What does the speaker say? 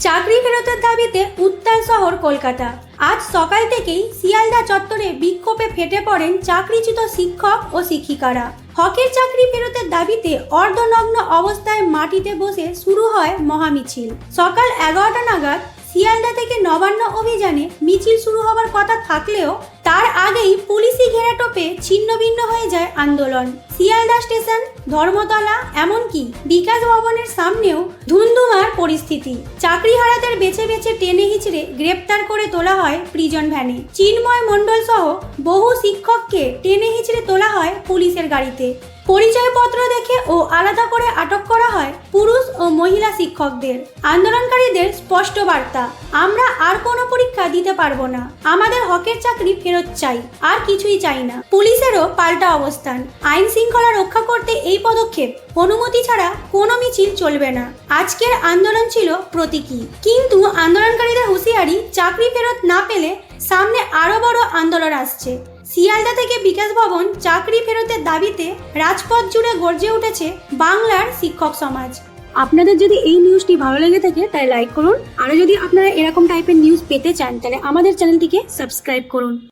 চাকরি ফেরতের দাবিতে উত্তাল শহর কলকাতা। আজ সকাল থেকেই শিয়ালদা চত্বরে বিক্ষোভে ফেটে পড়েন চাকরিচ্যুত শিক্ষক ও শিক্ষিকারা। হকের চাকরি ফেরতের দাবিতে অর্ধনগ্ন অবস্থায় মাটিতে বসে শুরু হয় মহামিছিল। সকাল 11টা নাগাদ শিয়ালদা থেকে নবান্ন অভিযানে মিছিল শুরু হবার কথা থাকলেও তার আগেই পুলিশি ঘেরাটোপে ছিন্নভিন্ন হয়ে যায় আন্দোলন। শিয়ালদা স্টেশন, ধর্মতলা, এমনকি বিকাশ ভবনের সামনেও ধুন্ধুমার পরিস্থিতি। চাকরিহারাদের বেছে বেছে টেনে হিচড়ে গ্রেপ্তার করে তোলা হয় প্রিজন ভ্যানে। চিন্ময় মণ্ডল সহ বহু শিক্ষককে টেনে হিচড়ে তোলা হয় পুলিশের গাড়িতে। পরিচয়পত্র দেখে ও আলাদা করে আটক করা হয় পুরুষ ও মহিলা শিক্ষকদের। আন্দোলনকারীদের স্পষ্ট বার্তা, আমরা আর কোনো পরীক্ষা দিতে পারবো না, আমাদের হকের চাকরি ফেরত চাই, আর কিছুই চাই না। পুলিশেরও পাল্টা অবস্থান, আইন শৃঙ্খলা রক্ষা করতে এই পদক্ষেপ, অনুমতি ছাড়া কোনো মিছিল চলবে না। আজকের আন্দোলন ছিল প্রতীকী, কিন্তু আন্দোলনকারীদের হুঁশিয়ারি, চাকরি ফেরত না পেলে সামনে আরো বড় আন্দোলন আসছে। শিয়ালদা থেকে বিকাশ ভবন চাকরি ফেরতের দাবিতে রাজপথ জুড়ে গর্জে উঠেছে বাংলার শিক্ষক সমাজ। আপনাদের যদি এই নিউজটি ভালো লেগে থাকে তাহলে লাইক করুন, আর যদি আপনারা এরকম টাইপের নিউজ পেতে চান তাহলে আমাদের চ্যানেলটিকে সাবস্ক্রাইব করুন।